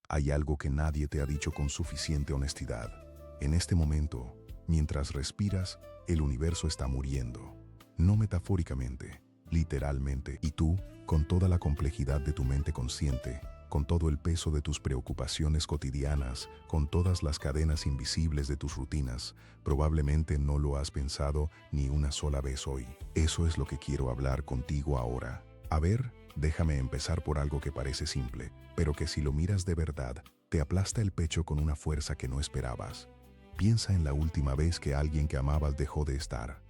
Hay algo que nadie te ha dicho con suficiente honestidad. En este momento, mientras respiras, el universo está muriendo. No metafóricamente, literalmente. Y tú, con toda la complejidad de tu mente consciente, con todo el peso de tus preocupaciones cotidianas, con todas las cadenas invisibles de tus rutinas, probablemente no lo has pensado ni una sola vez hoy. Eso es lo que quiero hablar contigo ahora. A ver, déjame empezar por algo que parece simple, pero que si lo miras de verdad, te aplasta el pecho con una fuerza que no esperabas. Piensa en la última vez que alguien que amabas dejó de estar.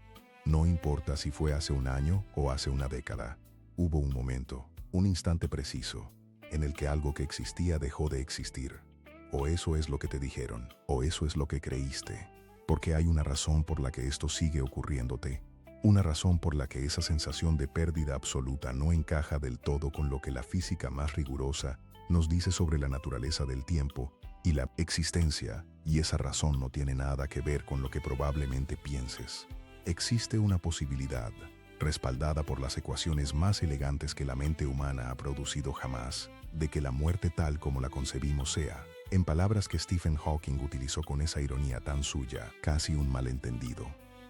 No importa si fue hace un año o hace una década. Hubo un momento, un instante preciso, en el que algo que existía dejó de existir. O eso es lo que te dijeron, o eso es lo que creíste. Porque hay una razón por la que esto sigue ocurriéndote. Una razón por la que esa sensación de pérdida absoluta no encaja del todo con lo que la física más rigurosa nos dice sobre la naturaleza del tiempo y la existencia, y esa razón no tiene nada que ver con lo que probablemente pienses. Existe una posibilidad, respaldada por las ecuaciones más elegantes que la mente humana ha producido jamás, de que la muerte tal como la concebimos sea, en palabras que Stephen Hawking utilizó con esa ironía tan suya, casi un malentendido.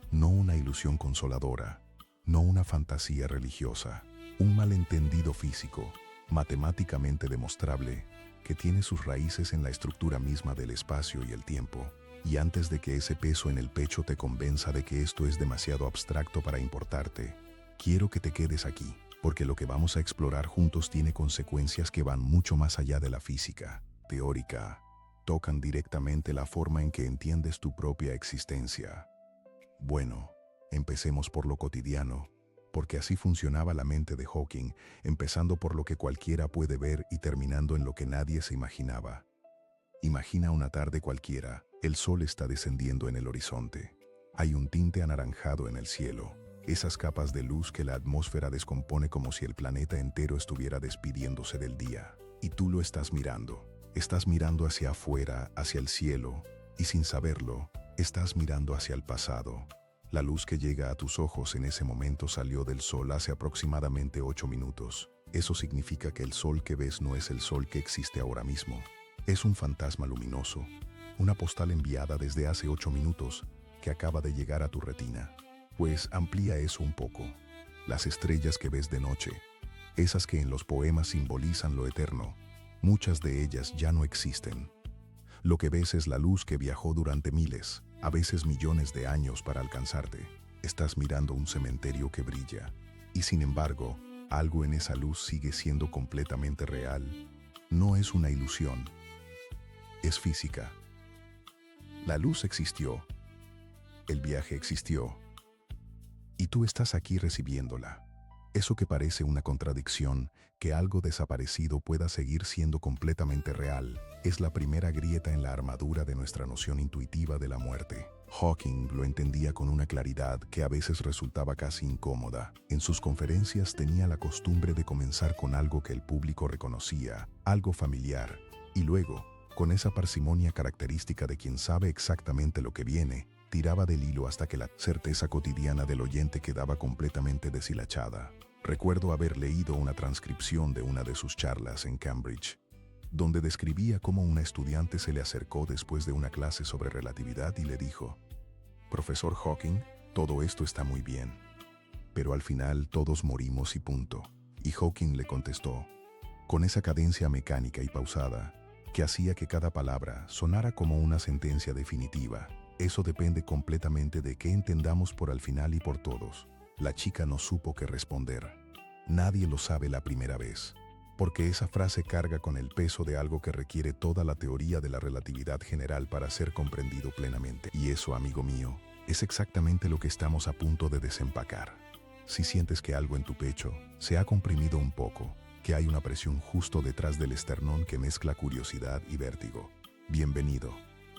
No una ilusión consoladora, no una fantasía religiosa, un malentendido físico, matemáticamente demostrable, que tiene sus raíces en la estructura misma del espacio y el tiempo. Y antes de que ese peso en el pecho te convenza de que esto es demasiado abstracto para importarte, quiero que te quedes aquí, porque lo que vamos a explorar juntos tiene consecuencias que van mucho más allá de la física teórica. Tocan directamente la forma en que entiendes tu propia existencia. Bueno, empecemos por lo cotidiano, porque así funcionaba la mente de Hawking, empezando por lo que cualquiera puede ver y terminando en lo que nadie se imaginaba. Imagina una tarde cualquiera, el sol está descendiendo en el horizonte. Hay un tinte anaranjado en el cielo, esas capas de luz que la atmósfera descompone como si el planeta entero estuviera despidiéndose del día. Y tú lo estás mirando hacia afuera, hacia el cielo, y sin saberlo, estás mirando hacia el pasado. La luz que llega a tus ojos en ese momento salió del sol hace aproximadamente 8 minutos. Eso significa que el sol que ves no es el sol que existe ahora mismo. Es un fantasma luminoso, una postal enviada desde hace 8 minutos que acaba de llegar a tu retina. Pues amplía eso un poco. Las estrellas que ves de noche, esas que en los poemas simbolizan lo eterno, muchas de ellas ya no existen. Lo que ves es la luz que viajó durante miles, a veces millones de años para alcanzarte. Estás mirando un cementerio que brilla, y sin embargo, algo en esa luz sigue siendo completamente real. No es una ilusión, es física. La luz existió, el viaje existió, y tú estás aquí recibiéndola. Eso que parece una contradicción, que algo desaparecido pueda seguir siendo completamente real, es la primera grieta en la armadura de nuestra noción intuitiva de la muerte. Hawking lo entendía con una claridad que a veces resultaba casi incómoda. En sus conferencias tenía la costumbre de comenzar con algo que el público reconocía, algo familiar, y luego, con esa parsimonia característica de quien sabe exactamente lo que viene, tiraba del hilo hasta que la certeza cotidiana del oyente quedaba completamente deshilachada. Recuerdo haber leído una transcripción de una de sus charlas en Cambridge, donde describía cómo una estudiante se le acercó después de una clase sobre relatividad y le dijo: «Profesor Hawking, todo esto está muy bien, pero al final todos morimos y punto». Y Hawking le contestó, con esa cadencia mecánica y pausada, que hacía que cada palabra sonara como una sentencia definitiva: «Eso depende completamente de qué entendamos por al final y por todos». La chica no supo qué responder. Nadie lo sabe la primera vez, porque esa frase carga con el peso de algo que requiere toda la teoría de la relatividad general para ser comprendido plenamente. Y eso, amigo mío, es exactamente lo que estamos a punto de desempacar. Si sientes que algo en tu pecho se ha comprimido un poco, que hay una presión justo detrás del esternón que mezcla curiosidad y vértigo, bienvenido.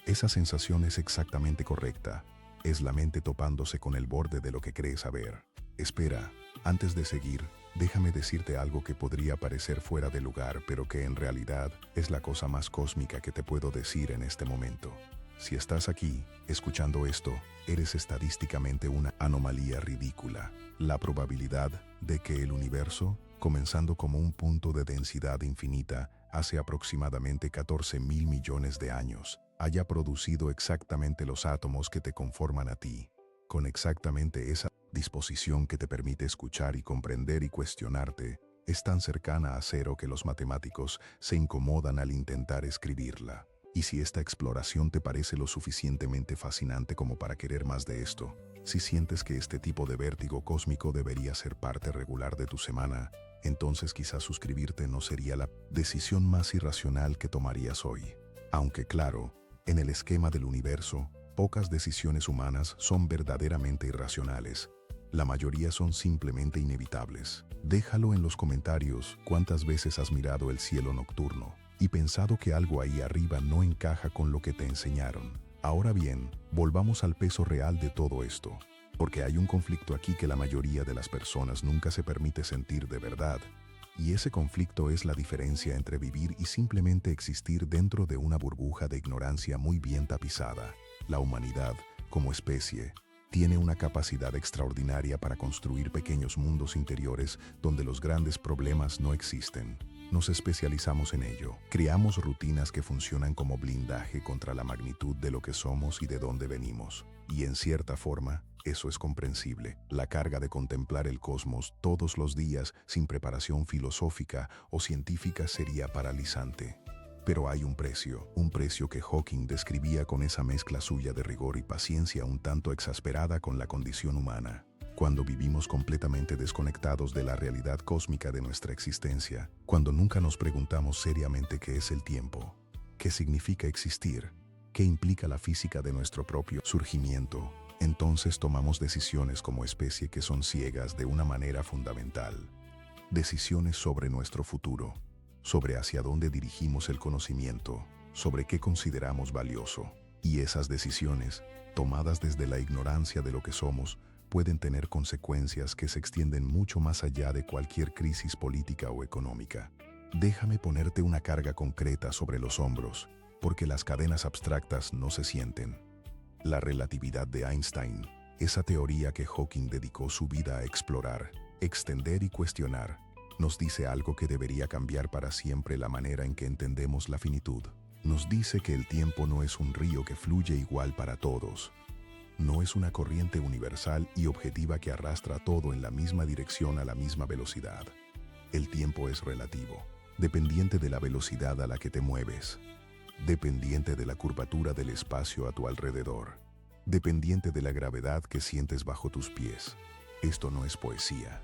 Esa sensación es exactamente correcta. Es la mente topándose con el borde de lo que crees saber. Espera, antes de seguir, déjame decirte algo que podría parecer fuera de lugar, pero que en realidad es la cosa más cósmica que te puedo decir en este momento. Si estás aquí, escuchando esto, eres estadísticamente una anomalía ridícula. La probabilidad de que el universo, comenzando como un punto de densidad infinita, hace aproximadamente 14.000 millones de años, haya producido exactamente los átomos que te conforman a ti, con exactamente esa disposición que te permite escuchar y comprender y cuestionarte, es tan cercana a cero que los matemáticos se incomodan al intentar escribirla. Y si esta exploración te parece lo suficientemente fascinante como para querer más de esto, si sientes que este tipo de vértigo cósmico debería ser parte regular de tu semana, entonces quizás suscribirte no sería la decisión más irracional que tomarías hoy. Aunque claro, en el esquema del universo, pocas decisiones humanas son verdaderamente irracionales. La mayoría son simplemente inevitables. Déjalo en los comentarios cuántas veces has mirado el cielo nocturno y pensado que algo ahí arriba no encaja con lo que te enseñaron. Ahora bien, volvamos al peso real de todo esto, porque hay un conflicto aquí que la mayoría de las personas nunca se permite sentir de verdad, y ese conflicto es la diferencia entre vivir y simplemente existir dentro de una burbuja de ignorancia muy bien tapizada. La humanidad, como especie, tiene una capacidad extraordinaria para construir pequeños mundos interiores donde los grandes problemas no existen. Nos especializamos en ello. Creamos rutinas que funcionan como blindaje contra la magnitud de lo que somos y de dónde venimos. Y en cierta forma, eso es comprensible. La carga de contemplar el cosmos todos los días sin preparación filosófica o científica sería paralizante. Pero hay un precio que Hawking describía con esa mezcla suya de rigor y paciencia un tanto exasperada con la condición humana. Cuando vivimos completamente desconectados de la realidad cósmica de nuestra existencia, cuando nunca nos preguntamos seriamente qué es el tiempo, qué significa existir, qué implica la física de nuestro propio surgimiento, entonces tomamos decisiones como especie que son ciegas de una manera fundamental. Decisiones sobre nuestro futuro, sobre hacia dónde dirigimos el conocimiento, sobre qué consideramos valioso. Y esas decisiones, tomadas desde la ignorancia de lo que somos, pueden tener consecuencias que se extienden mucho más allá de cualquier crisis política o económica. Déjame ponerte una carga concreta sobre los hombros, porque las cadenas abstractas no se sienten. La relatividad de Einstein, esa teoría que Hawking dedicó su vida a explorar, extender y cuestionar, nos dice algo que debería cambiar para siempre la manera en que entendemos la finitud. Nos dice que el tiempo no es un río que fluye igual para todos. No es una corriente universal y objetiva que arrastra todo en la misma dirección a la misma velocidad. El tiempo es relativo, dependiente de la velocidad a la que te mueves, dependiente de la curvatura del espacio a tu alrededor, dependiente de la gravedad que sientes bajo tus pies. Esto no es poesía.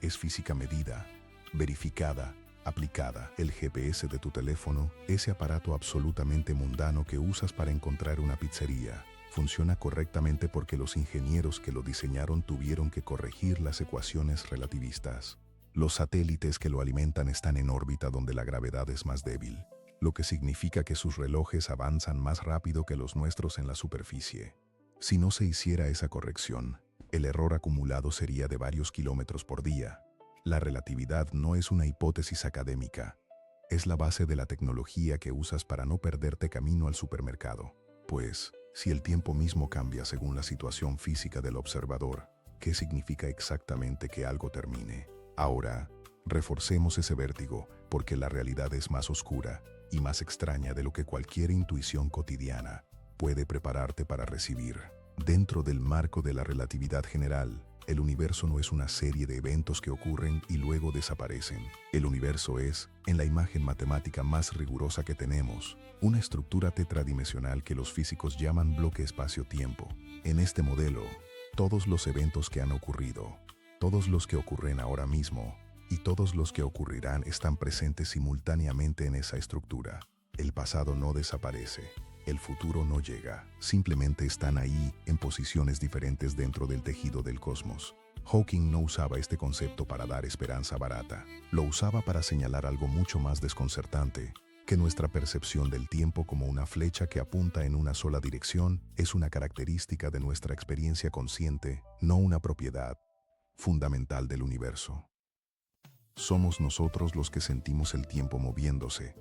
Es física medida, verificada, aplicada. El GPS de tu teléfono, ese aparato absolutamente mundano que usas para encontrar una pizzería, funciona correctamente porque los ingenieros que lo diseñaron tuvieron que corregir las ecuaciones relativistas. Los satélites que lo alimentan están en órbita donde la gravedad es más débil, lo que significa que sus relojes avanzan más rápido que los nuestros en la superficie. Si no se hiciera esa corrección, el error acumulado sería de varios kilómetros por día. La relatividad no es una hipótesis académica. Es la base de la tecnología que usas para no perderte camino al supermercado. Pues, si el tiempo mismo cambia según la situación física del observador, ¿qué significa exactamente que algo termine? Ahora, reforcemos ese vértigo, porque la realidad es más oscura y más extraña de lo que cualquier intuición cotidiana puede prepararte para recibir. Dentro del marco de la relatividad general, el universo no es una serie de eventos que ocurren y luego desaparecen. El universo es, en la imagen matemática más rigurosa que tenemos, una estructura tetradimensional que los físicos llaman bloque espacio-tiempo. En este modelo, todos los eventos que han ocurrido, todos los que ocurren ahora mismo y todos los que ocurrirán están presentes simultáneamente en esa estructura. El pasado no desaparece. El futuro no llega, simplemente están ahí en posiciones diferentes dentro del tejido del cosmos. Hawking no usaba este concepto para dar esperanza barata, lo usaba para señalar algo mucho más desconcertante, que nuestra percepción del tiempo como una flecha que apunta en una sola dirección es una característica de nuestra experiencia consciente, no una propiedad fundamental del universo. Somos nosotros los que sentimos el tiempo moviéndose.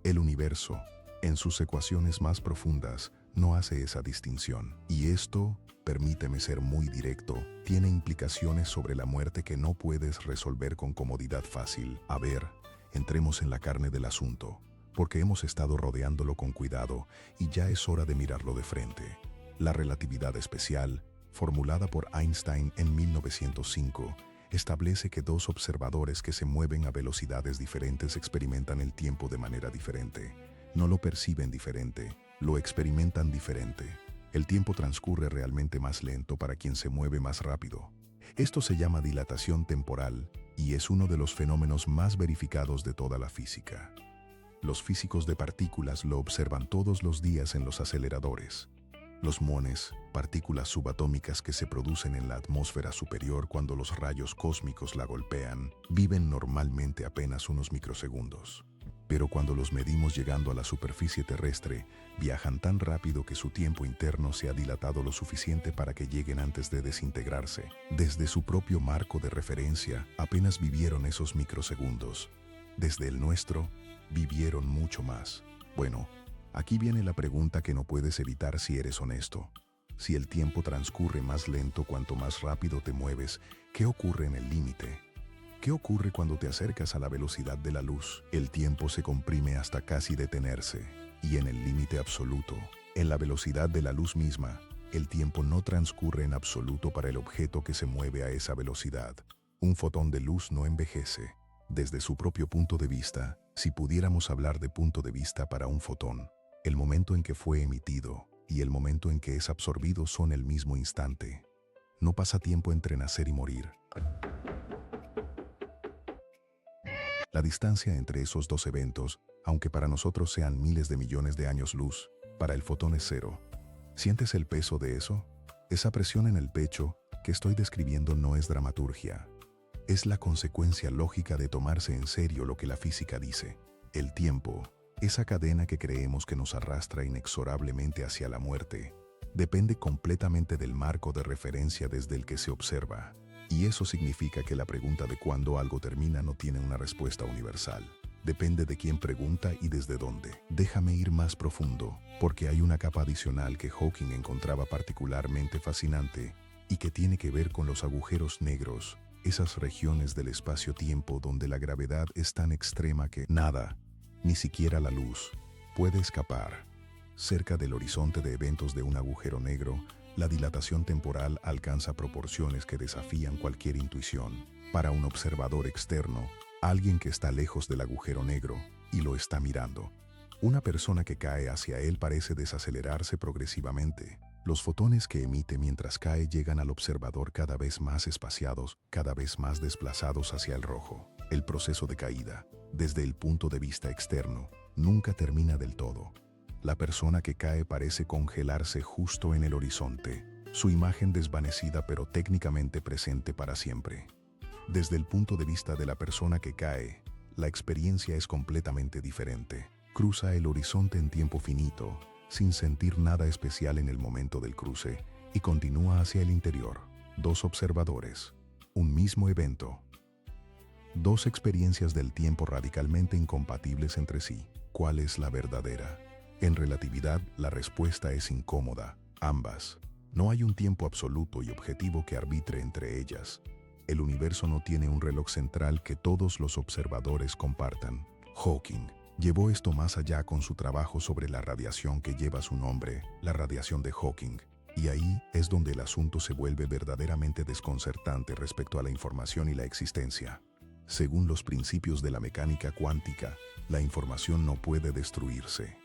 El universo, en sus ecuaciones más profundas, no hace esa distinción. Y esto, permíteme ser muy directo, tiene implicaciones sobre la muerte que no puedes resolver con comodidad fácil. A ver, entremos en la carne del asunto, porque hemos estado rodeándolo con cuidado y ya es hora de mirarlo de frente. La relatividad especial, formulada por Einstein en 1905, establece que dos observadores que se mueven a velocidades diferentes experimentan el tiempo de manera diferente. No lo perciben diferente, lo experimentan diferente. El tiempo transcurre realmente más lento para quien se mueve más rápido. Esto se llama dilatación temporal y es uno de los fenómenos más verificados de toda la física. Los físicos de partículas lo observan todos los días en los aceleradores. Los muones, partículas subatómicas que se producen en la atmósfera superior cuando los rayos cósmicos la golpean, viven normalmente apenas unos microsegundos. Pero cuando los medimos llegando a la superficie terrestre, viajan tan rápido que su tiempo interno se ha dilatado lo suficiente para que lleguen antes de desintegrarse. Desde su propio marco de referencia, apenas vivieron esos microsegundos. Desde el nuestro, vivieron mucho más. Bueno, aquí viene la pregunta que no puedes evitar si eres honesto. Si el tiempo transcurre más lento cuanto más rápido te mueves, ¿qué ocurre en el límite? ¿Qué ocurre cuando te acercas a la velocidad de la luz? El tiempo se comprime hasta casi detenerse, y en el límite absoluto, en la velocidad de la luz misma, el tiempo no transcurre en absoluto para el objeto que se mueve a esa velocidad. Un fotón de luz no envejece. Desde su propio punto de vista, si pudiéramos hablar de punto de vista para un fotón, el momento en que fue emitido y el momento en que es absorbido son el mismo instante. No pasa tiempo entre nacer y morir. La distancia entre esos dos eventos, aunque para nosotros sean miles de millones de años luz, para el fotón es cero. ¿Sientes el peso de eso? Esa presión en el pecho que estoy describiendo no es dramaturgia. Es la consecuencia lógica de tomarse en serio lo que la física dice. El tiempo, esa cadena que creemos que nos arrastra inexorablemente hacia la muerte, depende completamente del marco de referencia desde el que se observa. Y eso significa que la pregunta de cuándo algo termina no tiene una respuesta universal. Depende de quién pregunta y desde dónde. Déjame ir más profundo, porque hay una capa adicional que Hawking encontraba particularmente fascinante y que tiene que ver con los agujeros negros, esas regiones del espacio-tiempo donde la gravedad es tan extrema que nada, ni siquiera la luz, puede escapar. Cerca del horizonte de eventos de un agujero negro, la dilatación temporal alcanza proporciones que desafían cualquier intuición. Para un observador externo, alguien que está lejos del agujero negro y lo está mirando, una persona que cae hacia él parece desacelerarse progresivamente. Los fotones que emite mientras cae llegan al observador cada vez más espaciados, cada vez más desplazados hacia el rojo. El proceso de caída, desde el punto de vista externo, nunca termina del todo. La persona que cae parece congelarse justo en el horizonte, su imagen desvanecida pero técnicamente presente para siempre. Desde el punto de vista de la persona que cae, la experiencia es completamente diferente. Cruza el horizonte en tiempo finito, sin sentir nada especial en el momento del cruce, y continúa hacia el interior. Dos observadores, un mismo evento. Dos experiencias del tiempo radicalmente incompatibles entre sí. ¿Cuál es la verdadera? En relatividad, la respuesta es incómoda. Ambas. No hay un tiempo absoluto y objetivo que arbitre entre ellas. El universo no tiene un reloj central que todos los observadores compartan. Hawking llevó esto más allá con su trabajo sobre la radiación que lleva su nombre, la radiación de Hawking. Y ahí es donde el asunto se vuelve verdaderamente desconcertante respecto a la información y la existencia. Según los principios de la mecánica cuántica, la información no puede destruirse.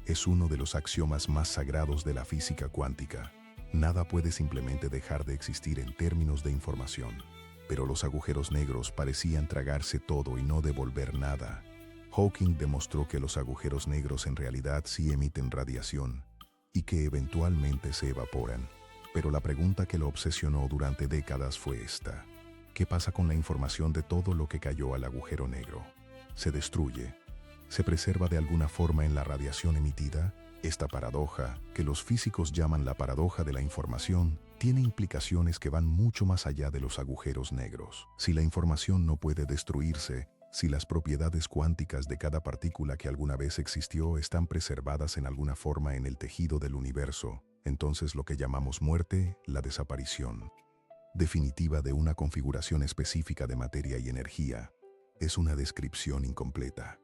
Es uno de los axiomas más sagrados de la física cuántica. Nada puede simplemente dejar de existir en términos de información. Pero los agujeros negros parecían tragarse todo y no devolver nada. Hawking demostró que los agujeros negros en realidad sí emiten radiación y que eventualmente se evaporan. Pero la pregunta que lo obsesionó durante décadas fue esta: ¿qué pasa con la información de todo lo que cayó al agujero negro? ¿Se destruye? ¿Se preserva de alguna forma en la radiación emitida? Esta paradoja, que los físicos llaman la paradoja de la información, tiene implicaciones que van mucho más allá de los agujeros negros. Si la información no puede destruirse, si las propiedades cuánticas de cada partícula que alguna vez existió están preservadas en alguna forma en el tejido del universo, entonces lo que llamamos muerte, la desaparición definitiva de una configuración específica de materia y energía, es una descripción incompleta.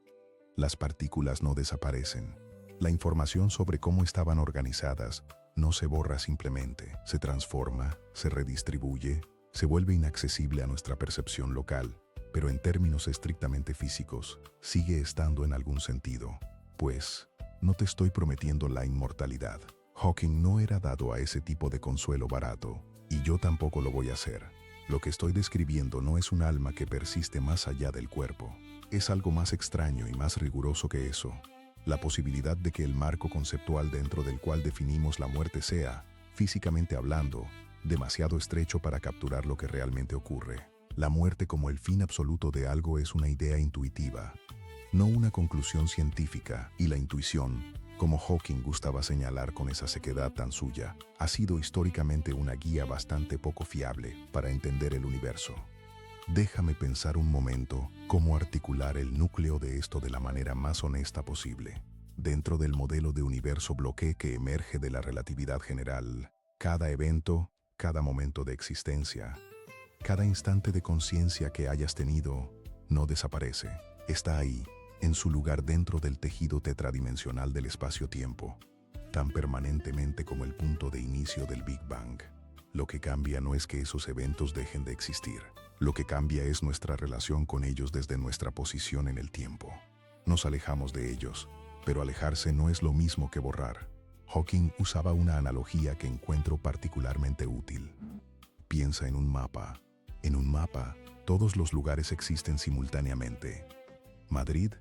Las partículas no desaparecen. La información sobre cómo estaban organizadas no se borra simplemente, se transforma, se redistribuye, se vuelve inaccesible a nuestra percepción local, pero en términos estrictamente físicos, sigue estando en algún sentido. Pues, no te estoy prometiendo la inmortalidad. Hawking no era dado a ese tipo de consuelo barato, y yo tampoco lo voy a hacer. Lo que estoy describiendo no es un alma que persiste más allá del cuerpo. Es algo más extraño y más riguroso que eso. La posibilidad de que el marco conceptual dentro del cual definimos la muerte sea, físicamente hablando, demasiado estrecho para capturar lo que realmente ocurre. La muerte como el fin absoluto de algo es una idea intuitiva, no una conclusión científica, y la intuición, como Hawking gustaba señalar con esa sequedad tan suya, ha sido históricamente una guía bastante poco fiable para entender el universo. Déjame pensar un momento cómo articular el núcleo de esto de la manera más honesta posible. Dentro del modelo de universo bloque que emerge de la relatividad general, cada evento, cada momento de existencia, cada instante de conciencia que hayas tenido, no desaparece. Está ahí, en su lugar dentro del tejido tetradimensional del espacio-tiempo, tan permanentemente como el punto de inicio del Big Bang. Lo que cambia no es que esos eventos dejen de existir. Lo que cambia es nuestra relación con ellos desde nuestra posición en el tiempo. Nos alejamos de ellos, pero alejarse no es lo mismo que borrar. Hawking usaba una analogía que encuentro particularmente útil. Piensa en un mapa. En un mapa, todos los lugares existen simultáneamente. Madrid,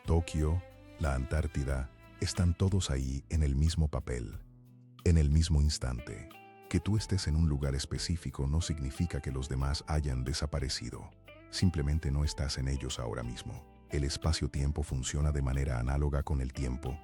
Tokio, la Antártida, están todos ahí en el mismo papel, en el mismo instante. Que tú estés en un lugar específico no significa que los demás hayan desaparecido. Simplemente no estás en ellos ahora mismo. El espacio-tiempo funciona de manera análoga con el tiempo.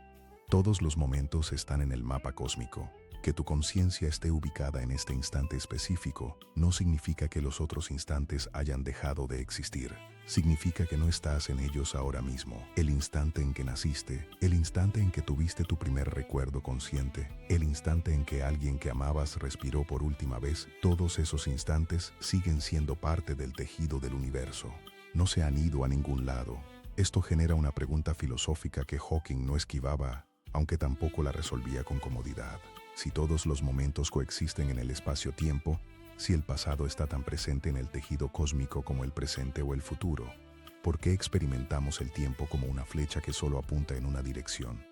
Todos los momentos están en el mapa cósmico. Que tu conciencia esté ubicada en este instante específico no significa que los otros instantes hayan dejado de existir. Significa que no estás en ellos ahora mismo. El instante en que naciste, el instante en que tuviste tu primer recuerdo consciente, el instante en que alguien que amabas respiró por última vez, todos esos instantes siguen siendo parte del tejido del universo. No se han ido a ningún lado. Esto genera una pregunta filosófica que Hawking no esquivaba, aunque tampoco la resolvía con comodidad. Si todos los momentos coexisten en el espacio-tiempo, si el pasado está tan presente en el tejido cósmico como el presente o el futuro, ¿por qué experimentamos el tiempo como una flecha que solo apunta en una dirección?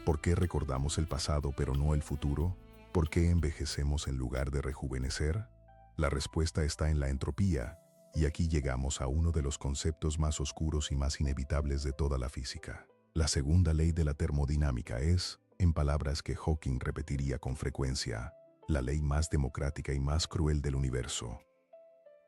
¿Por qué recordamos el pasado pero no el futuro? ¿Por qué envejecemos en lugar de rejuvenecer? La respuesta está en la entropía, y aquí llegamos a uno de los conceptos más oscuros y más inevitables de toda la física. La segunda ley de la termodinámica es, en palabras que Hawking repetiría con frecuencia, la ley más democrática y más cruel del universo.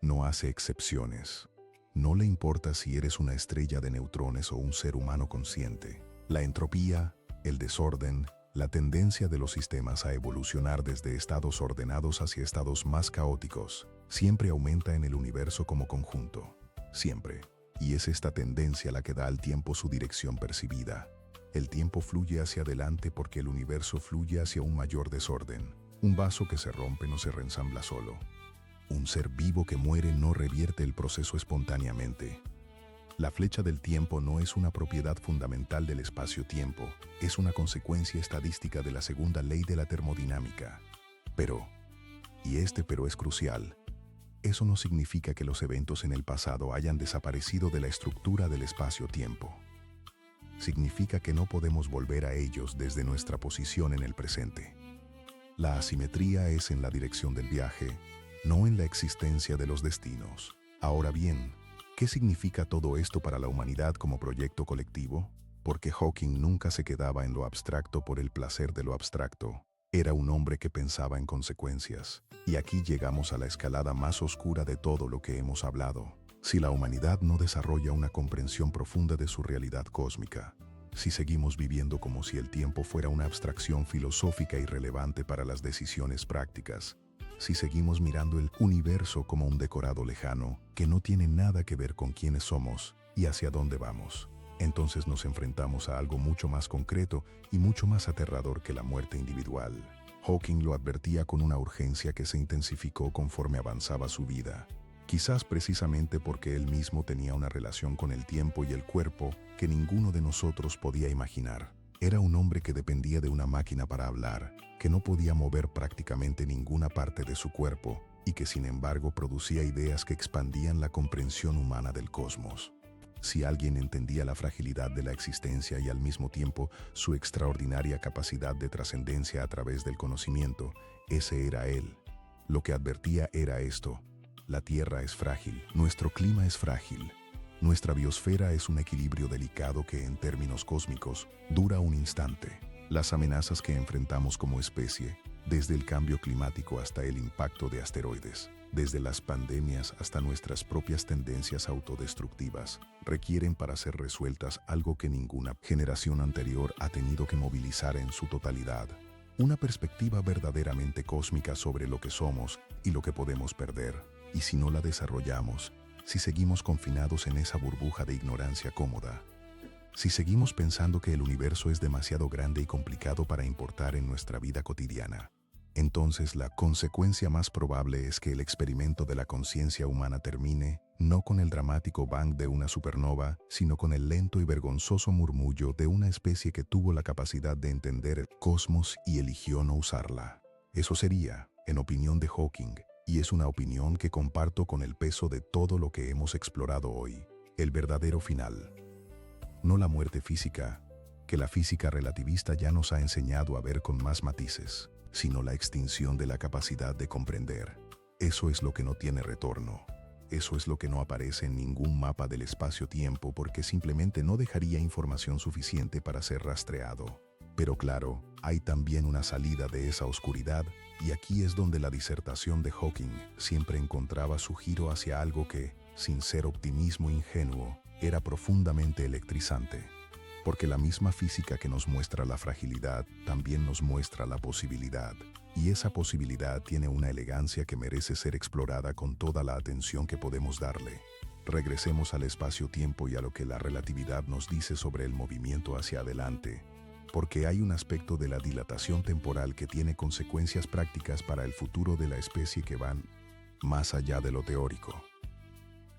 No hace excepciones. No le importa si eres una estrella de neutrones o un ser humano consciente. La entropía, el desorden, la tendencia de los sistemas a evolucionar desde estados ordenados hacia estados más caóticos, siempre aumenta en el universo como conjunto. Siempre. Y es esta tendencia la que da al tiempo su dirección percibida. El tiempo fluye hacia adelante porque el universo fluye hacia un mayor desorden. Un vaso que se rompe no se reensambla solo. Un ser vivo que muere no revierte el proceso espontáneamente. La flecha del tiempo no es una propiedad fundamental del espacio-tiempo, es una consecuencia estadística de la segunda ley de la termodinámica. Pero, y este pero es crucial, eso no significa que los eventos en el pasado hayan desaparecido de la estructura del espacio-tiempo. Significa que no podemos volver a ellos desde nuestra posición en el presente. La asimetría es en la dirección del viaje, no en la existencia de los destinos. Ahora bien, ¿qué significa todo esto para la humanidad como proyecto colectivo? Porque Hawking nunca se quedaba en lo abstracto por el placer de lo abstracto. Era un hombre que pensaba en consecuencias. Y aquí llegamos a la escalada más oscura de todo lo que hemos hablado. Si la humanidad no desarrolla una comprensión profunda de su realidad cósmica, si seguimos viviendo como si el tiempo fuera una abstracción filosófica irrelevante para las decisiones prácticas, si seguimos mirando el universo como un decorado lejano que no tiene nada que ver con quiénes somos y hacia dónde vamos, entonces nos enfrentamos a algo mucho más concreto y mucho más aterrador que la muerte individual. Hawking lo advertía con una urgencia que se intensificó conforme avanzaba su vida. Quizás precisamente porque él mismo tenía una relación con el tiempo y el cuerpo que ninguno de nosotros podía imaginar. Era un hombre que dependía de una máquina para hablar, que no podía mover prácticamente ninguna parte de su cuerpo y que sin embargo producía ideas que expandían la comprensión humana del cosmos. Si alguien entendía la fragilidad de la existencia y al mismo tiempo su extraordinaria capacidad de trascendencia a través del conocimiento, ese era él. Lo que advertía era esto: la Tierra es frágil, nuestro clima es frágil, nuestra biosfera es un equilibrio delicado que en términos cósmicos dura un instante. Las amenazas que enfrentamos como especie, desde el cambio climático hasta el impacto de asteroides, desde las pandemias hasta nuestras propias tendencias autodestructivas, requieren para ser resueltas algo que ninguna generación anterior ha tenido que movilizar en su totalidad: una perspectiva verdaderamente cósmica sobre lo que somos y lo que podemos perder. Y si no la desarrollamos, si seguimos confinados en esa burbuja de ignorancia cómoda, si seguimos pensando que el universo es demasiado grande y complicado para importar en nuestra vida cotidiana, entonces la consecuencia más probable es que el experimento de la conciencia humana termine, no con el dramático bang de una supernova, sino con el lento y vergonzoso murmullo de una especie que tuvo la capacidad de entender el cosmos y eligió no usarla. Eso sería, en opinión de Hawking, y es una opinión que comparto con el peso de todo lo que hemos explorado hoy, el verdadero final. No la muerte física, que la física relativista ya nos ha enseñado a ver con más matices, sino la extinción de la capacidad de comprender. Eso es lo que no tiene retorno. Eso es lo que no aparece en ningún mapa del espacio-tiempo porque simplemente no dejaría información suficiente para ser rastreado. Pero claro, hay también una salida de esa oscuridad, y aquí es donde la disertación de Hawking siempre encontraba su giro hacia algo que, sin ser optimismo ingenuo, era profundamente electrizante. Porque la misma física que nos muestra la fragilidad también nos muestra la posibilidad, y esa posibilidad tiene una elegancia que merece ser explorada con toda la atención que podemos darle. Regresemos al espacio-tiempo y a lo que la relatividad nos dice sobre el movimiento hacia adelante, porque hay un aspecto de la dilatación temporal que tiene consecuencias prácticas para el futuro de la especie que van más allá de lo teórico.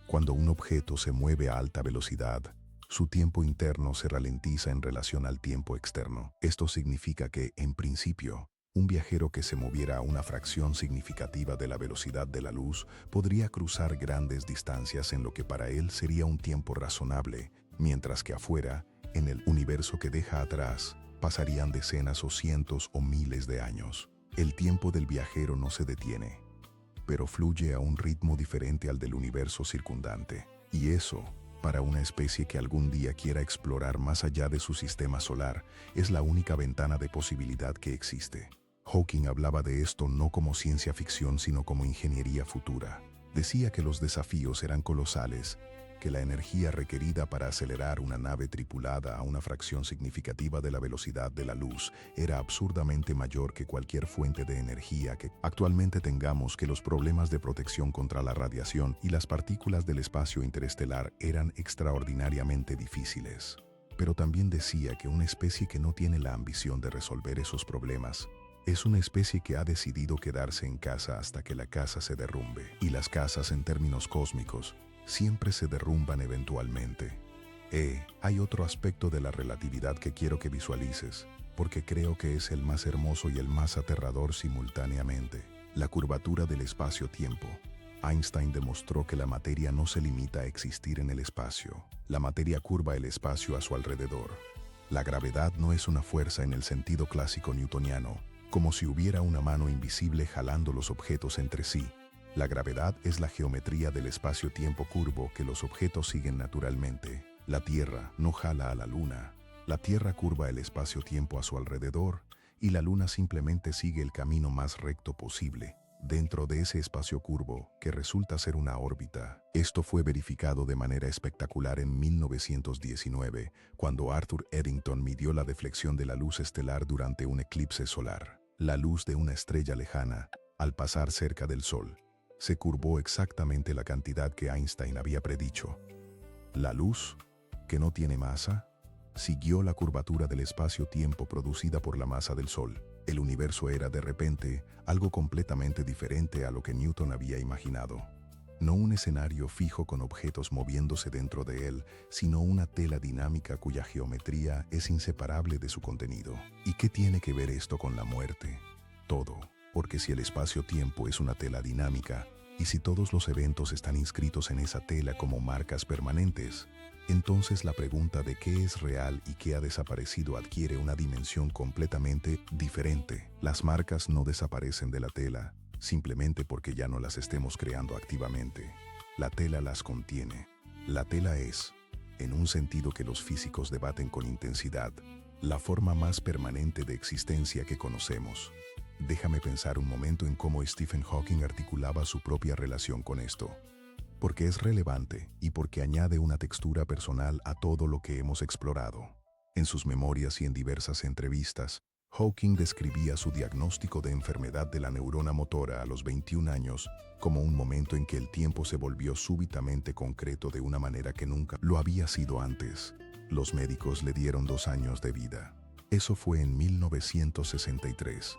Cuando un objeto se mueve a alta velocidad, su tiempo interno se ralentiza en relación al tiempo externo. Esto significa que, en principio, un viajero que se moviera a una fracción significativa de la velocidad de la luz podría cruzar grandes distancias en lo que para él sería un tiempo razonable, mientras que afuera, en el universo que deja atrás, pasarían decenas o cientos o miles de años. El tiempo del viajero no se detiene, pero fluye a un ritmo diferente al del universo circundante. Y eso, para una especie que algún día quiera explorar más allá de su sistema solar, es la única ventana de posibilidad que existe. Hawking hablaba de esto no como ciencia ficción, sino como ingeniería futura. Decía que los desafíos eran colosales, que la energía requerida para acelerar una nave tripulada a una fracción significativa de la velocidad de la luz era absurdamente mayor que cualquier fuente de energía que actualmente tengamos, que los problemas de protección contra la radiación y las partículas del espacio interestelar eran extraordinariamente difíciles. Pero también decía que una especie que no tiene la ambición de resolver esos problemas es una especie que ha decidido quedarse en casa hasta que la casa se derrumbe. Y las casas, en términos cósmicos, siempre se derrumban eventualmente. Hay otro aspecto de la relatividad que quiero que visualices, porque creo que es el más hermoso y el más aterrador simultáneamente: la curvatura del espacio-tiempo. Einstein demostró que la materia no se limita a existir en el espacio. La materia curva el espacio a su alrededor. La gravedad no es una fuerza en el sentido clásico newtoniano, como si hubiera una mano invisible jalando los objetos entre sí. La gravedad es la geometría del espacio-tiempo curvo que los objetos siguen naturalmente. La Tierra no jala a la Luna. La Tierra curva el espacio-tiempo a su alrededor y la Luna simplemente sigue el camino más recto posible dentro de ese espacio curvo que resulta ser una órbita. Esto fue verificado de manera espectacular en 1919, cuando Arthur Eddington midió la deflexión de la luz estelar durante un eclipse solar. La luz de una estrella lejana, al pasar cerca del Sol, se curvó exactamente la cantidad que Einstein había predicho. La luz, que no tiene masa, siguió la curvatura del espacio-tiempo producida por la masa del Sol. El universo era, de repente, algo completamente diferente a lo que Newton había imaginado. No un escenario fijo con objetos moviéndose dentro de él, sino una tela dinámica cuya geometría es inseparable de su contenido. ¿Y qué tiene que ver esto con la muerte? Todo, porque si el espacio-tiempo es una tela dinámica, y si todos los eventos están inscritos en esa tela como marcas permanentes, entonces la pregunta de qué es real y qué ha desaparecido adquiere una dimensión completamente diferente. Las marcas no desaparecen de la tela, simplemente porque ya no las estemos creando activamente. La tela las contiene. La tela es, en un sentido que los físicos debaten con intensidad, la forma más permanente de existencia que conocemos. Déjame pensar un momento en cómo Stephen Hawking articulaba su propia relación con esto. Porque es relevante y porque añade una textura personal a todo lo que hemos explorado. En sus memorias y en diversas entrevistas, Hawking describía su diagnóstico de enfermedad de la neurona motora a los 21 años como un momento en que el tiempo se volvió súbitamente concreto de una manera que nunca lo había sido antes. Los médicos le dieron 2 años de vida. Eso fue en 1963.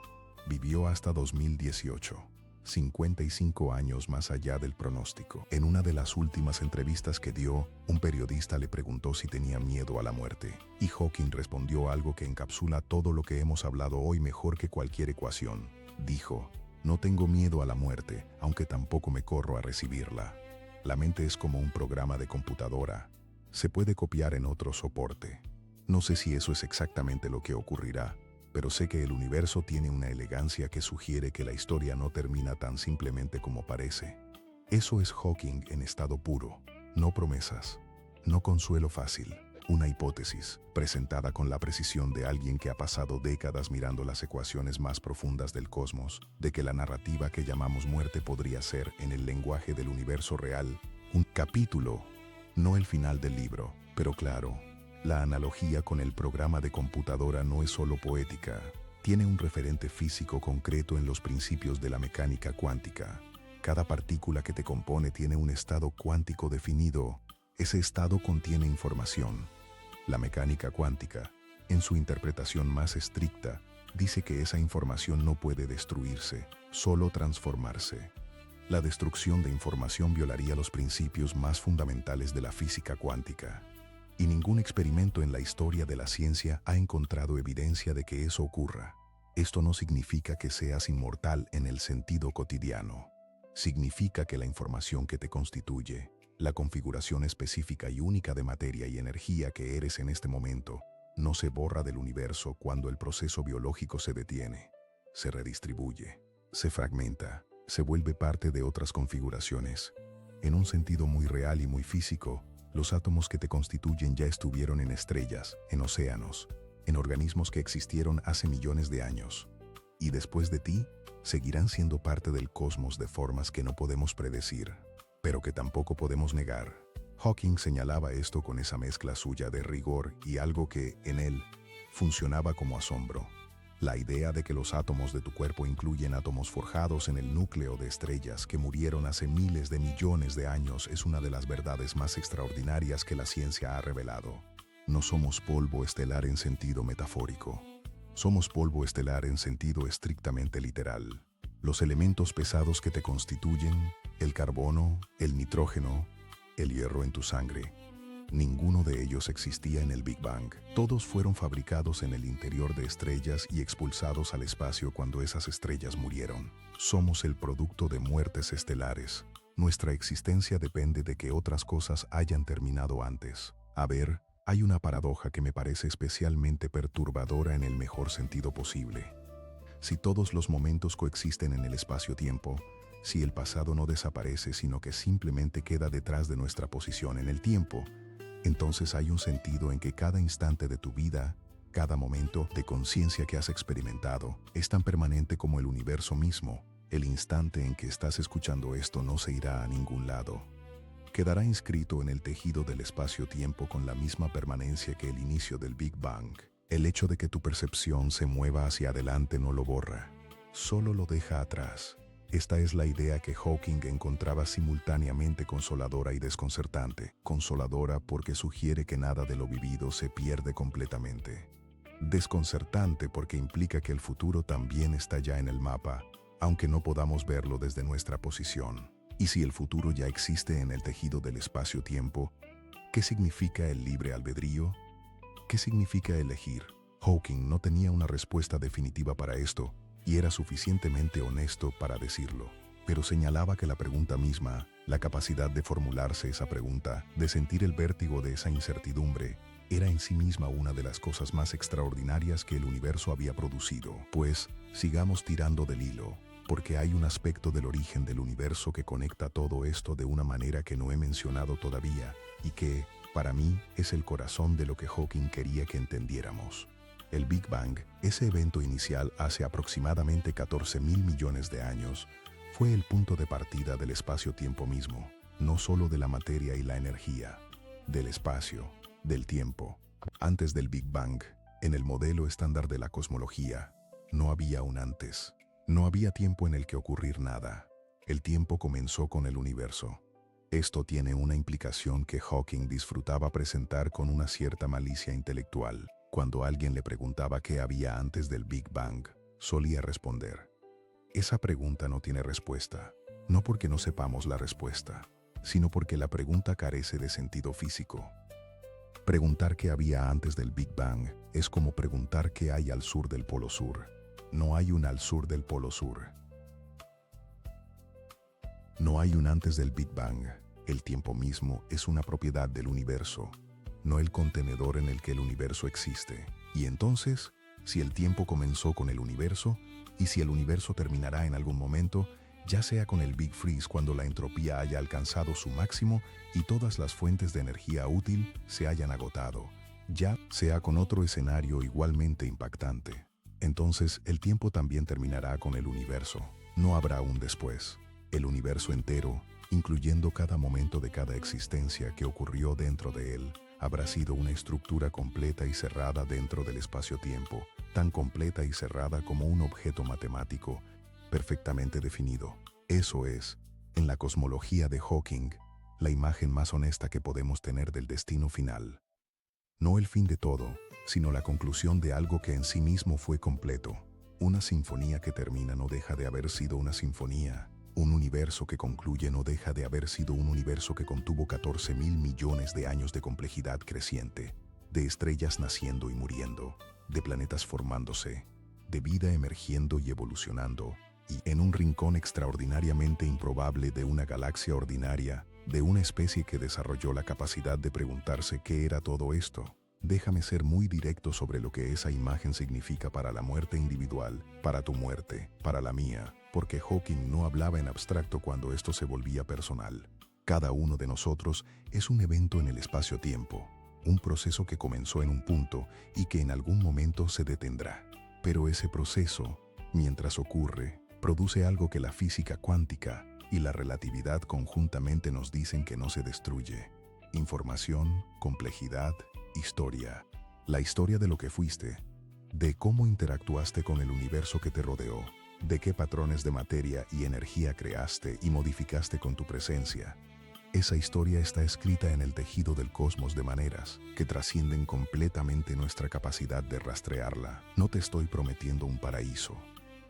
Vivió hasta 2018, 55 años más allá del pronóstico. En una de las últimas entrevistas que dio, un periodista le preguntó si tenía miedo a la muerte, y Hawking respondió algo que encapsula todo lo que hemos hablado hoy mejor que cualquier ecuación. Dijo, no tengo miedo a la muerte, aunque tampoco me corro a recibirla. La mente es como un programa de computadora. Se puede copiar en otro soporte. No sé si eso es exactamente lo que ocurrirá, pero sé que el universo tiene una elegancia que sugiere que la historia no termina tan simplemente como parece. Eso es Hawking en estado puro, no promesas, no consuelo fácil, una hipótesis presentada con la precisión de alguien que ha pasado décadas mirando las ecuaciones más profundas del cosmos, de que la narrativa que llamamos muerte podría ser, en el lenguaje del universo real, un capítulo, no el final del libro, pero claro, la analogía con el programa de computadora no es solo poética, tiene un referente físico concreto en los principios de la mecánica cuántica. Cada partícula que te compone tiene un estado cuántico definido. Ese estado contiene información. La mecánica cuántica, en su interpretación más estricta, dice que esa información no puede destruirse, solo transformarse. La destrucción de información violaría los principios más fundamentales de la física cuántica. Y ningún experimento en la historia de la ciencia ha encontrado evidencia de que eso ocurra. Esto no significa que seas inmortal en el sentido cotidiano. Significa que la información que te constituye, la configuración específica y única de materia y energía que eres en este momento, no se borra del universo cuando el proceso biológico se detiene. Se redistribuye, se fragmenta, se vuelve parte de otras configuraciones. En un sentido muy real y muy físico, los átomos que te constituyen ya estuvieron en estrellas, en océanos, en organismos que existieron hace millones de años. Y después de ti, seguirán siendo parte del cosmos de formas que no podemos predecir, pero que tampoco podemos negar. Hawking señalaba esto con esa mezcla suya de rigor y algo que, en él, funcionaba como asombro. La idea de que los átomos de tu cuerpo incluyen átomos forjados en el núcleo de estrellas que murieron hace miles de millones de años es una de las verdades más extraordinarias que la ciencia ha revelado. No somos polvo estelar en sentido metafórico. Somos polvo estelar en sentido estrictamente literal. Los elementos pesados que te constituyen, el carbono, el nitrógeno, el hierro en tu sangre, ninguno de ellos existía en el Big Bang. Todos fueron fabricados en el interior de estrellas y expulsados al espacio cuando esas estrellas murieron. Somos el producto de muertes estelares. Nuestra existencia depende de que otras cosas hayan terminado antes. A ver, hay una paradoja que me parece especialmente perturbadora en el mejor sentido posible. Si todos los momentos coexisten en el espacio-tiempo, si el pasado no desaparece sino que simplemente queda detrás de nuestra posición en el tiempo, entonces hay un sentido en que cada instante de tu vida, cada momento de conciencia que has experimentado, es tan permanente como el universo mismo. El instante en que estás escuchando esto no se irá a ningún lado. Quedará inscrito en el tejido del espacio-tiempo con la misma permanencia que el inicio del Big Bang. El hecho de que tu percepción se mueva hacia adelante no lo borra, solo lo deja atrás. Esta es la idea que Hawking encontraba simultáneamente consoladora y desconcertante. Consoladora porque sugiere que nada de lo vivido se pierde completamente. Desconcertante porque implica que el futuro también está ya en el mapa, aunque no podamos verlo desde nuestra posición. Y si el futuro ya existe en el tejido del espacio-tiempo, ¿qué significa el libre albedrío? ¿Qué significa elegir? Hawking no tenía una respuesta definitiva para esto, y era suficientemente honesto para decirlo. Pero señalaba que la pregunta misma, la capacidad de formularse esa pregunta, de sentir el vértigo de esa incertidumbre, era en sí misma una de las cosas más extraordinarias que el universo había producido. Pues, sigamos tirando del hilo, porque hay un aspecto del origen del universo que conecta todo esto de una manera que no he mencionado todavía, y que, para mí, es el corazón de lo que Hawking quería que entendiéramos. El Big Bang, ese evento inicial hace aproximadamente 14.000 millones de años, fue el punto de partida del espacio-tiempo mismo, no solo de la materia y la energía, del espacio, del tiempo. Antes del Big Bang, en el modelo estándar de la cosmología, no había un antes. No había tiempo en el que ocurrir nada. El tiempo comenzó con el universo. Esto tiene una implicación que Hawking disfrutaba presentar con una cierta malicia intelectual. Cuando alguien le preguntaba qué había antes del Big Bang, solía responder: esa pregunta no tiene respuesta, no porque no sepamos la respuesta, sino porque la pregunta carece de sentido físico. Preguntar qué había antes del Big Bang es como preguntar qué hay al sur del Polo Sur. No hay un al sur del Polo Sur. No hay un antes del Big Bang. El tiempo mismo es una propiedad del universo, no el contenedor en el que el universo existe. Y entonces, si el tiempo comenzó con el universo, y si el universo terminará en algún momento, ya sea con el Big Freeze cuando la entropía haya alcanzado su máximo y todas las fuentes de energía útil se hayan agotado, ya sea con otro escenario igualmente impactante, entonces el tiempo también terminará con el universo. No habrá un después. El universo entero, incluyendo cada momento de cada existencia que ocurrió dentro de él, habrá sido una estructura completa y cerrada dentro del espacio-tiempo, tan completa y cerrada como un objeto matemático, perfectamente definido. Eso es, en la cosmología de Hawking, la imagen más honesta que podemos tener del destino final. No el fin de todo, sino la conclusión de algo que en sí mismo fue completo. Una sinfonía que termina no deja de haber sido una sinfonía. Un universo que concluye no deja de haber sido un universo que contuvo 14.000 millones de años de complejidad creciente, de estrellas naciendo y muriendo, de planetas formándose, de vida emergiendo y evolucionando, y en un rincón extraordinariamente improbable de una galaxia ordinaria, de una especie que desarrolló la capacidad de preguntarse qué era todo esto. Déjame ser muy directo sobre lo que esa imagen significa para la muerte individual, para tu muerte, para la mía, porque Hawking no hablaba en abstracto cuando esto se volvía personal. Cada uno de nosotros es un evento en el espacio-tiempo, un proceso que comenzó en un punto y que en algún momento se detendrá. Pero ese proceso, mientras ocurre, produce algo que la física cuántica y la relatividad conjuntamente nos dicen que no se destruye. Información, complejidad, historia. La historia de lo que fuiste, de cómo interactuaste con el universo que te rodeó, de qué patrones de materia y energía creaste y modificaste con tu presencia. Esa historia está escrita en el tejido del cosmos de maneras que trascienden completamente nuestra capacidad de rastrearla. No te estoy prometiendo un paraíso.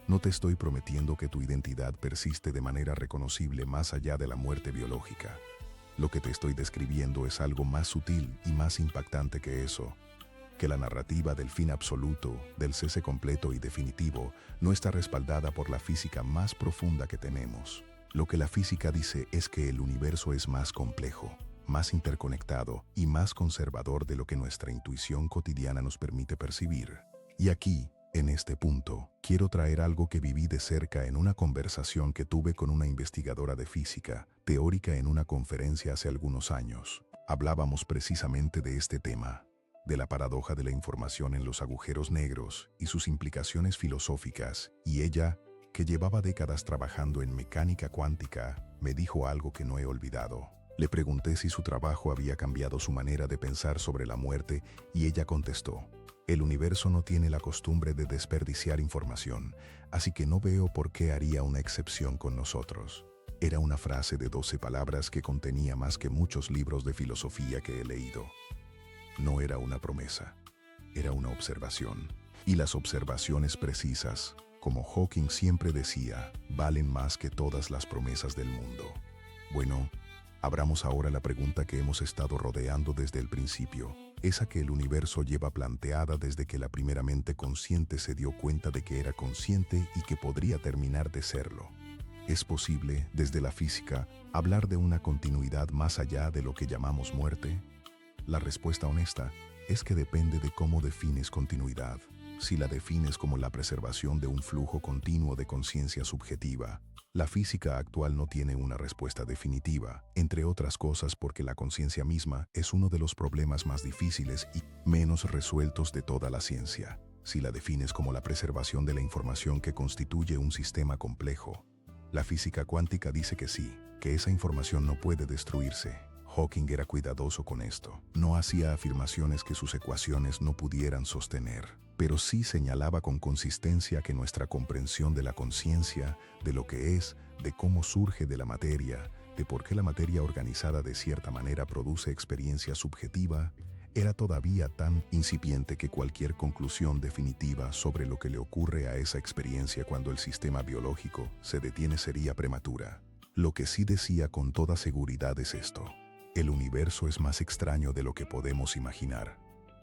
No te estoy prometiendo que tu identidad persiste de manera reconocible más allá de la muerte biológica. Lo que te estoy describiendo es algo más sutil y más impactante que eso, que la narrativa del fin absoluto, del cese completo y definitivo, no está respaldada por la física más profunda que tenemos. Lo que la física dice es que el universo es más complejo, más interconectado y más conservador de lo que nuestra intuición cotidiana nos permite percibir. Y aquí, en este punto, quiero traer algo que viví de cerca en una conversación que tuve con una investigadora de física, teórica en una conferencia hace algunos años. Hablábamos precisamente de este tema, de la paradoja de la información en los agujeros negros y sus implicaciones filosóficas, y ella, que llevaba décadas trabajando en mecánica cuántica, me dijo algo que no he olvidado. Le pregunté si su trabajo había cambiado su manera de pensar sobre la muerte y ella contestó: el universo no tiene la costumbre de desperdiciar información, así que no veo por qué haría una excepción con nosotros. Era una frase de 12 palabras que contenía más que muchos libros de filosofía que he leído. No era una promesa, era una observación. Y las observaciones precisas, como Hawking siempre decía, valen más que todas las promesas del mundo. Bueno, abramos ahora la pregunta que hemos estado rodeando desde el principio, esa que el universo lleva planteada desde que la primera mente consciente se dio cuenta de que era consciente y que podría terminar de serlo. ¿Es posible, desde la física, hablar de una continuidad más allá de lo que llamamos muerte? La respuesta honesta es que depende de cómo defines continuidad. Si la defines como la preservación de un flujo continuo de conciencia subjetiva, la física actual no tiene una respuesta definitiva, entre otras cosas porque la conciencia misma es uno de los problemas más difíciles y menos resueltos de toda la ciencia. Si la defines como la preservación de la información que constituye un sistema complejo, la física cuántica dice que sí, que esa información no puede destruirse. Hawking era cuidadoso con esto. No hacía afirmaciones que sus ecuaciones no pudieran sostener, pero sí señalaba con consistencia que nuestra comprensión de la conciencia, de lo que es, de cómo surge de la materia, de por qué la materia organizada de cierta manera produce experiencia subjetiva, era todavía tan incipiente que cualquier conclusión definitiva sobre lo que le ocurre a esa experiencia cuando el sistema biológico se detiene sería prematura. Lo que sí decía con toda seguridad es esto: el universo es más extraño de lo que podemos imaginar.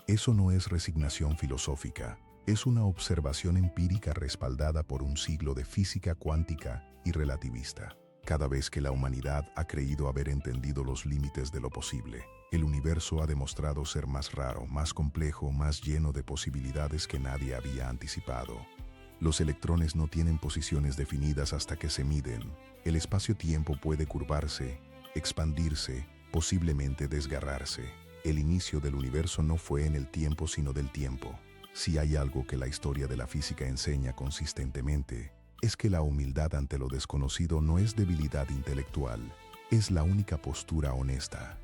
Eso no es resignación filosófica, es una observación empírica respaldada por un siglo de física cuántica y relativista. Cada vez que la humanidad ha creído haber entendido los límites de lo posible, el universo ha demostrado ser más raro, más complejo, más lleno de posibilidades que nadie había anticipado. Los electrones no tienen posiciones definidas hasta que se miden. El espacio-tiempo puede curvarse, expandirse, posiblemente desgarrarse. El inicio del universo no fue en el tiempo sino del tiempo. Si hay algo que la historia de la física enseña consistentemente, es que la humildad ante lo desconocido no es debilidad intelectual, es la única postura honesta.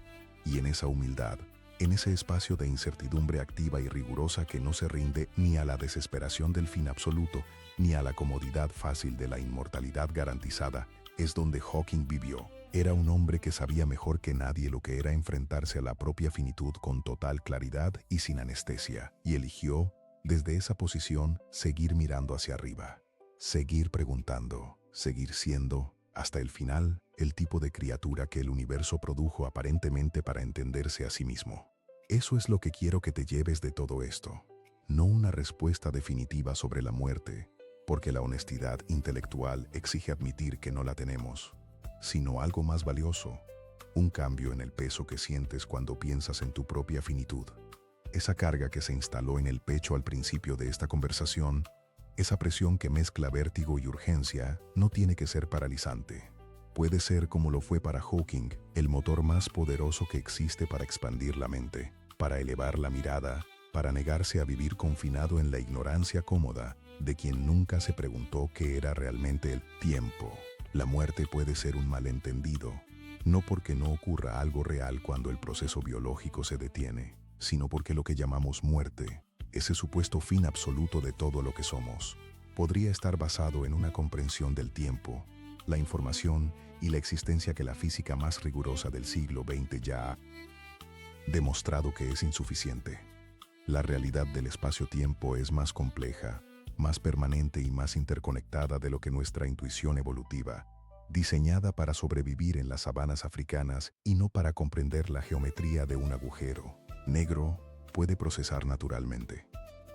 Y en esa humildad, en ese espacio de incertidumbre activa y rigurosa que no se rinde ni a la desesperación del fin absoluto, ni a la comodidad fácil de la inmortalidad garantizada, es donde Hawking vivió. Era un hombre que sabía mejor que nadie lo que era enfrentarse a la propia finitud con total claridad y sin anestesia, y eligió, desde esa posición, seguir mirando hacia arriba, seguir preguntando, seguir siendo, hasta el final, el tipo de criatura que el universo produjo aparentemente para entenderse a sí mismo. Eso es lo que quiero que te lleves de todo esto. No una respuesta definitiva sobre la muerte, porque la honestidad intelectual exige admitir que no la tenemos, sino algo más valioso, un cambio en el peso que sientes cuando piensas en tu propia finitud. Esa carga que se instaló en el pecho al principio de esta conversación, esa presión que mezcla vértigo y urgencia, no tiene que ser paralizante. Puede ser como lo fue para Hawking, el motor más poderoso que existe para expandir la mente, para elevar la mirada, para negarse a vivir confinado en la ignorancia cómoda de quien nunca se preguntó qué era realmente el tiempo. La muerte puede ser un malentendido, no porque no ocurra algo real cuando el proceso biológico se detiene, sino porque lo que llamamos muerte, ese supuesto fin absoluto de todo lo que somos, podría estar basado en una comprensión del tiempo, la información y la existencia que la física más rigurosa del siglo XX ya ha demostrado que es insuficiente. La realidad del espacio-tiempo es más compleja, más permanente y más interconectada de lo que nuestra intuición evolutiva, diseñada para sobrevivir en las sabanas africanas y no para comprender la geometría de un agujero negro, puede procesar naturalmente.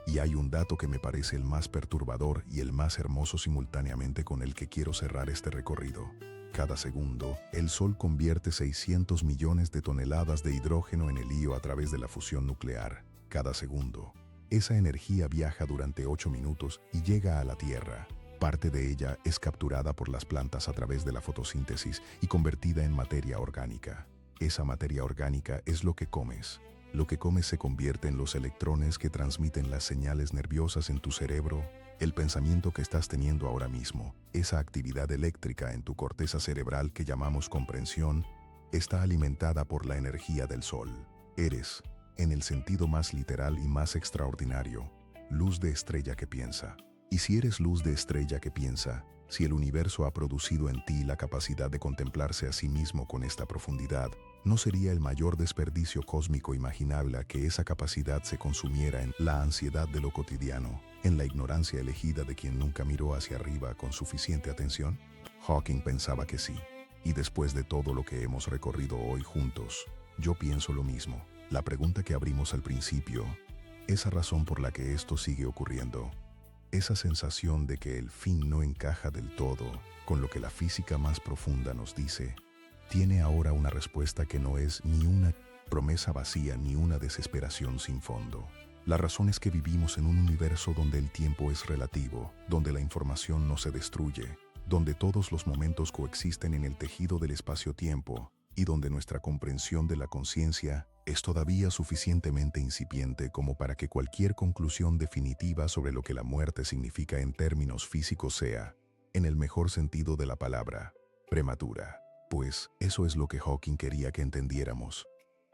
Y hay un dato que me parece el más perturbador y el más hermoso simultáneamente con el que quiero cerrar este recorrido. Cada segundo, el Sol convierte 600 millones de toneladas de hidrógeno en helio a través de la fusión nuclear. Cada segundo, esa energía viaja durante 8 minutos y llega a la Tierra. Parte de ella es capturada por las plantas a través de la fotosíntesis y convertida en materia orgánica. Esa materia orgánica es lo que comes. Lo que comes se convierte en los electrones que transmiten las señales nerviosas en tu cerebro, el pensamiento que estás teniendo ahora mismo, esa actividad eléctrica en tu corteza cerebral que llamamos comprensión, está alimentada por la energía del Sol. Eres, en el sentido más literal y más extraordinario, luz de estrella que piensa. Y si eres luz de estrella que piensa, si el universo ha producido en ti la capacidad de contemplarse a sí mismo con esta profundidad, ¿no sería el mayor desperdicio cósmico imaginable que esa capacidad se consumiera en la ansiedad de lo cotidiano, en la ignorancia elegida de quien nunca miró hacia arriba con suficiente atención? Hawking pensaba que sí. Y después de todo lo que hemos recorrido hoy juntos, yo pienso lo mismo. La pregunta que abrimos al principio, esa razón por la que esto sigue ocurriendo, esa sensación de que el fin no encaja del todo con lo que la física más profunda nos dice, tiene ahora una respuesta que no es ni una promesa vacía ni una desesperación sin fondo. La razón es que vivimos en un universo donde el tiempo es relativo, donde la información no se destruye, donde todos los momentos coexisten en el tejido del espacio-tiempo y donde nuestra comprensión de la conciencia es todavía suficientemente incipiente como para que cualquier conclusión definitiva sobre lo que la muerte significa en términos físicos sea, en el mejor sentido de la palabra, prematura. Pues eso es lo que Hawking quería que entendiéramos.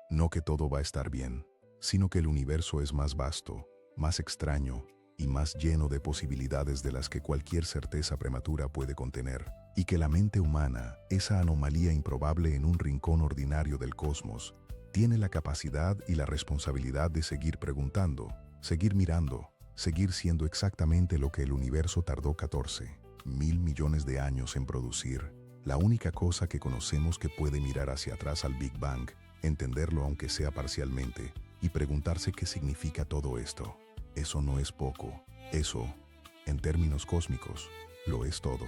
No que todo va a estar bien, sino que el universo es más vasto, más extraño y más lleno de posibilidades de las que cualquier certeza prematura puede contener, y que la mente humana, esa anomalía improbable en un rincón ordinario del cosmos, tiene la capacidad y la responsabilidad de seguir preguntando, seguir mirando, seguir siendo exactamente lo que el universo tardó 14.000 millones de años en producir. La única cosa que conocemos que puede mirar hacia atrás al Big Bang, entenderlo aunque sea parcialmente, y preguntarse qué significa todo esto. Eso no es poco. Eso, en términos cósmicos, lo es todo.